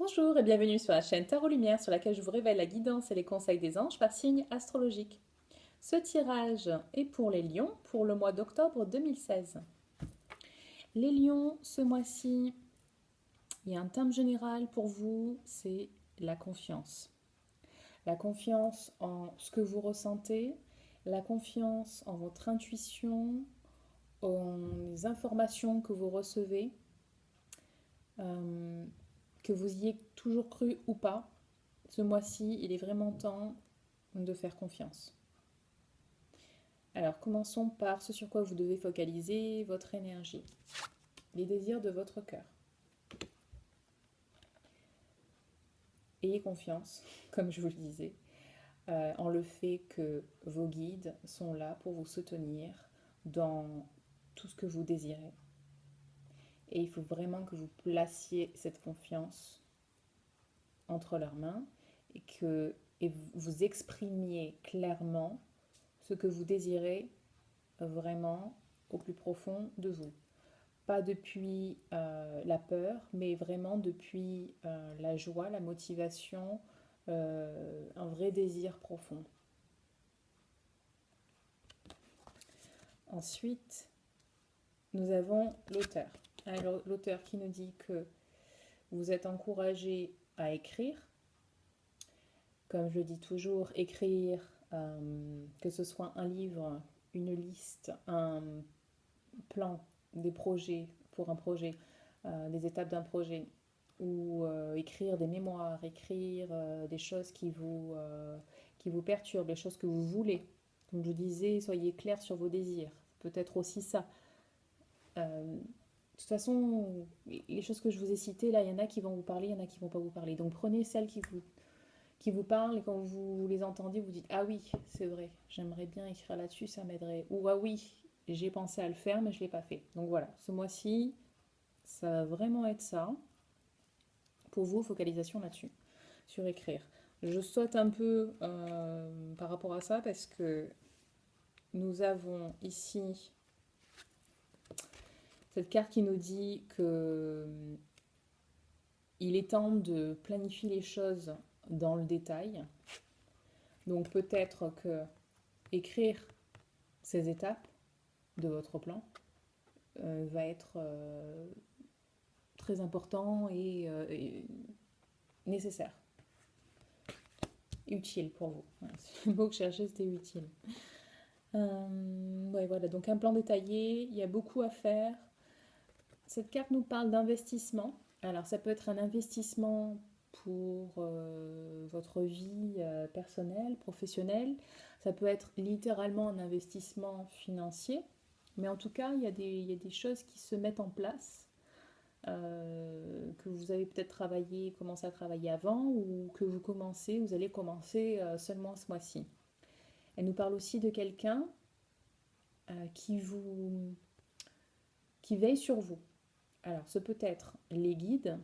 Bonjour et bienvenue sur la chaîne Tarot Lumière sur laquelle je vous révèle la guidance et les conseils des anges par signe astrologique. Ce tirage est pour les lions pour le mois d'octobre 2016. Les lions, ce mois-ci, il y a un thème général pour vous, c'est la confiance. La confiance en ce que vous ressentez, la confiance en votre intuition, en les informations que vous recevez, euh, que vous y ayez toujours cru ou pas. Ce mois-ci, il est vraiment temps de faire confiance. Alors, commençons par ce sur quoi vous devez focaliser votre énergie, les désirs de votre cœur. Ayez confiance, comme je vous le disais, en le fait que vos guides sont là pour vous soutenir dans tout ce que vous désirez. Et il faut vraiment que vous placiez cette confiance entre leurs mains et vous exprimiez clairement ce que vous désirez vraiment au plus profond de vous. Pas depuis la peur, mais vraiment depuis la joie, la motivation, un vrai désir profond. Ensuite, nous avons l'auteur. Alors, l'auteur qui nous dit que vous êtes encouragé à écrire. Comme je le dis toujours, écrire, que ce soit un livre, une liste, un plan, des projets pour un projet, des étapes d'un projet, ou écrire des mémoires, écrire des choses qui vous perturbent, les choses que vous voulez. Comme je disais, soyez clair sur vos désirs. Peut-être aussi ça. De toute façon, les choses que je vous ai citées, là, il y en a qui vont vous parler, il y en a qui ne vont pas vous parler. Donc prenez celles qui vous parlent et quand vous les entendez, vous dites ah oui, c'est vrai, j'aimerais bien écrire là-dessus, ça m'aiderait. Ou ah oui, j'ai pensé à le faire, mais je ne l'ai pas fait. Donc voilà, ce mois-ci, ça va vraiment être ça. Pour vous, focalisation là-dessus, sur écrire. Je saute un peu par rapport à ça parce que nous avons ici cette carte qui nous dit que il est temps de planifier les choses dans le détail. Donc peut-être que écrire ces étapes de votre plan va être très important et nécessaire, utile pour vous. Voilà, c'est le mot que je cherchais, c'était utile. Ouais, voilà, donc un plan détaillé, il y a beaucoup à faire. Cette carte nous parle d'investissement. Alors ça peut être un investissement pour votre vie personnelle, professionnelle. Ça peut être littéralement un investissement financier. Mais en tout cas, il y a des choses qui se mettent en place, que vous avez peut-être commencé à travailler avant ou que vous allez commencer seulement ce mois-ci. Elle nous parle aussi de quelqu'un euh, qui vous, qui veille sur vous. Alors, ce peut être les guides,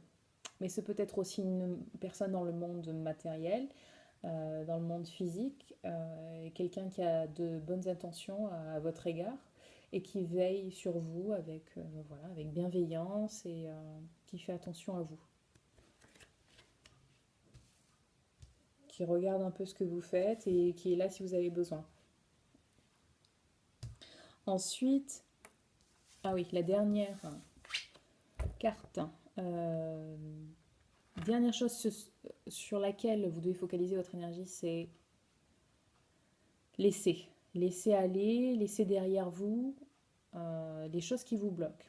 mais ce peut être aussi une personne dans le monde matériel, dans le monde physique, quelqu'un qui a de bonnes intentions à votre égard et qui veille sur vous voilà, avec bienveillance et qui fait attention à vous, qui regarde un peu ce que vous faites et qui est là si vous avez besoin. Ensuite, ah oui, la dernière carte. Euh, Dernière chose sur laquelle vous devez focaliser votre énergie, c'est laisser. Laisser aller, laisser derrière vous les choses qui vous bloquent,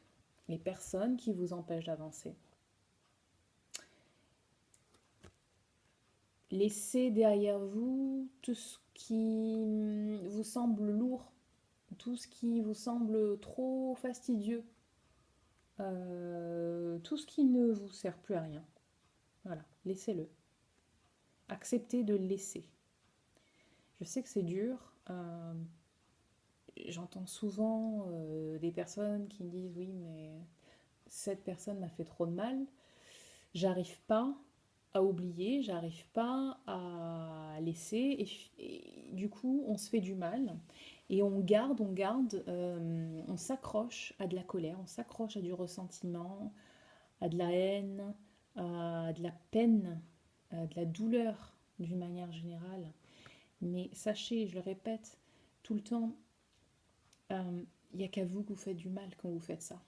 les personnes qui vous empêchent d'avancer. Laissez derrière vous tout ce qui vous semble lourd, tout ce qui vous semble trop fastidieux, tout ce qui ne vous sert plus à rien. Voilà, laissez-le. Acceptez de laisser. Je sais que c'est dur. J'entends souvent des personnes qui me disent oui, mais cette personne m'a fait trop de mal. J'arrive pas à oublier, j'arrive pas à laisser et du coup on se fait du mal et on s'accroche à de la colère, on s'accroche à du ressentiment, à de la haine, de la peine, de la douleur d'une manière générale. Mais sachez, je le répète tout le temps, il n'y a qu'à vous que vous faites du mal quand vous faites ça,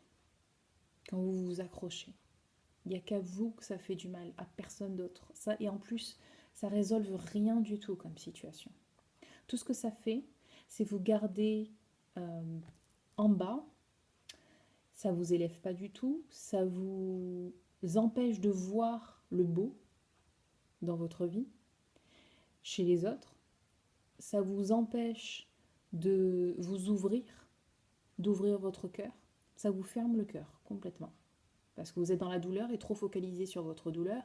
quand vous vous accrochez. Il n'y a qu'à vous que ça fait du mal, à personne d'autre. Ça, et en plus, ça ne résolve rien du tout comme situation. Tout ce que ça fait, c'est vous garder en bas. Ça vous élève pas du tout. Ça vous empêche de voir le beau dans votre vie, chez les autres. Ça vous empêche de vous ouvrir, d'ouvrir votre cœur. Ça vous ferme le cœur complètement. Parce que vous êtes dans la douleur et trop focalisé sur votre douleur.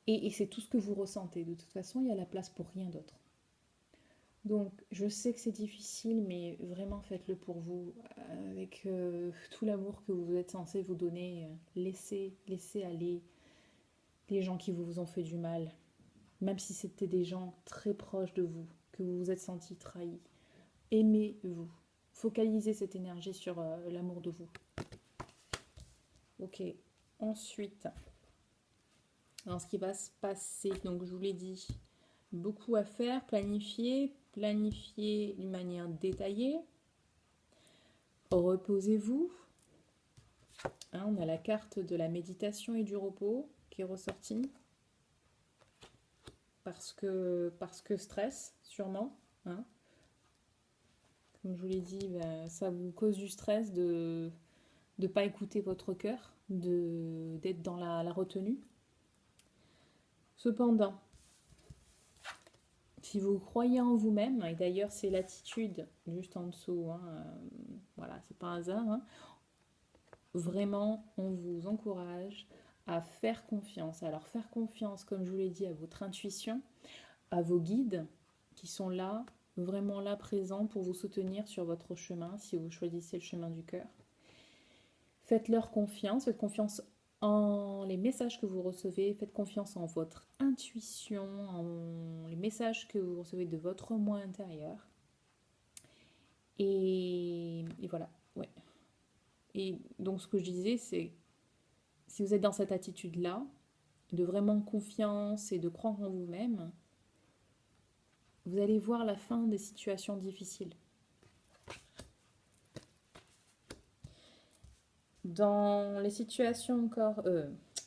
Et c'est tout ce que vous ressentez. De toute façon, il y a la place pour rien d'autre. Donc, je sais que c'est difficile, mais vraiment faites-le pour vous, avec tout l'amour que vous êtes censé vous donner. Laissez aller les gens qui vous ont fait du mal, même si c'était des gens très proches de vous, que vous vous êtes senti trahi. Aimez-vous. Focalisez cette énergie sur l'amour de vous. Ok, ensuite, alors ce qui va se passer, donc je vous l'ai dit, beaucoup à faire, planifier d'une manière détaillée. Reposez-vous. Hein, on a la carte de la méditation et du repos qui est ressortie. Parce que stress, sûrement. Hein. Comme je vous l'ai dit, ben, ça vous cause du stress de ne pas écouter votre cœur, d'être dans la retenue. Cependant, si vous croyez en vous-même, et d'ailleurs c'est l'attitude juste en dessous, hein, voilà, c'est pas un hasard, hein, vraiment on vous encourage à faire confiance. Alors faire confiance, comme je vous l'ai dit, à votre intuition, à vos guides qui sont là, vraiment là, présents pour vous soutenir sur votre chemin, si vous choisissez le chemin du cœur. Faites-leur confiance, faites confiance en les messages que vous recevez, faites confiance en votre intuition, en les messages que vous recevez de votre moi intérieur. Et voilà, ouais. Et donc ce que je disais, c'est si vous êtes dans cette attitude-là, de vraiment confiance et de croire en vous-même, vous allez voir la fin des situations difficiles. Dans les situations encore,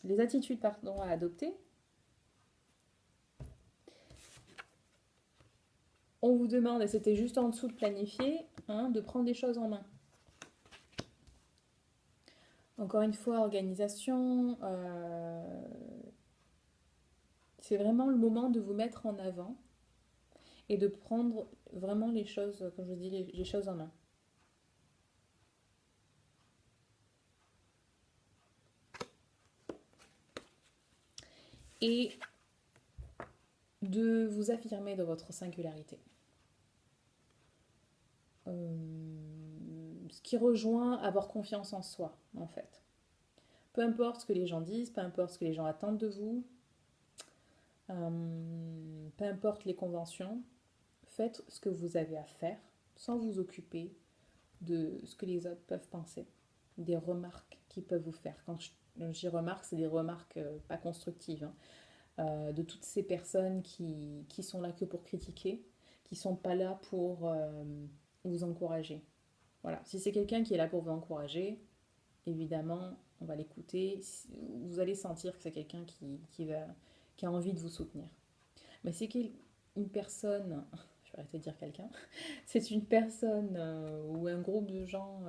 les attitudes pardon, à adopter, on vous demande, et c'était juste en dessous de planifier, hein, de prendre des choses en main. Encore une fois, organisation, c'est vraiment le moment de vous mettre en avant et de prendre vraiment les choses, comme je vous dis, les choses en main. Et de vous affirmer dans votre singularité. Ce qui rejoint avoir confiance en soi, en fait. Peu importe ce que les gens disent, peu importe ce que les gens attendent de vous, peu importe les conventions, faites ce que vous avez à faire sans vous occuper de ce que les autres peuvent penser, des remarques qu'ils peuvent vous faire. Quand je dis remarques, c'est des remarques pas constructives, hein, de toutes ces personnes qui sont là que pour critiquer, qui sont pas là pour vous encourager. Voilà, si c'est quelqu'un qui est là pour vous encourager, évidemment, on va l'écouter. Vous allez sentir que c'est quelqu'un qui a envie de vous soutenir. Mais c'est une personne, je vais arrêter de dire quelqu'un, c'est une personne ou un groupe de gens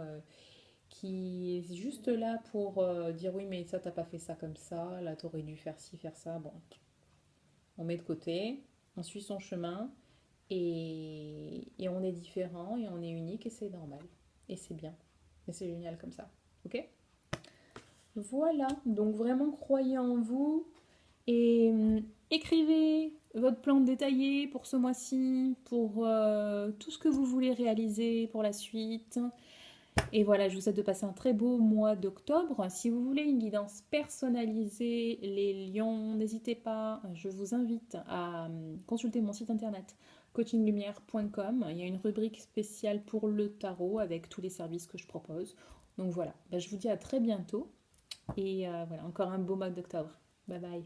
qui est juste là pour dire oui, mais ça, t'as pas fait ça comme ça, là, t'aurais dû faire ci, faire ça. Bon, on met de côté, on suit son chemin et on est différent et on est unique et c'est normal. Et c'est bien. Et c'est génial comme ça. Ok ? Voilà, donc vraiment croyez en vous et écrivez votre plan détaillé pour ce mois-ci, pour tout ce que vous voulez réaliser pour la suite. Et voilà, je vous souhaite de passer un très beau mois d'octobre. Si vous voulez une guidance personnalisée, les lions, n'hésitez pas, je vous invite à consulter mon site internet coachinglumière.com. Il y a une rubrique spéciale pour le tarot avec tous les services que je propose. Donc voilà, je vous dis à très bientôt. Et voilà, encore un beau mois d'octobre. Bye bye.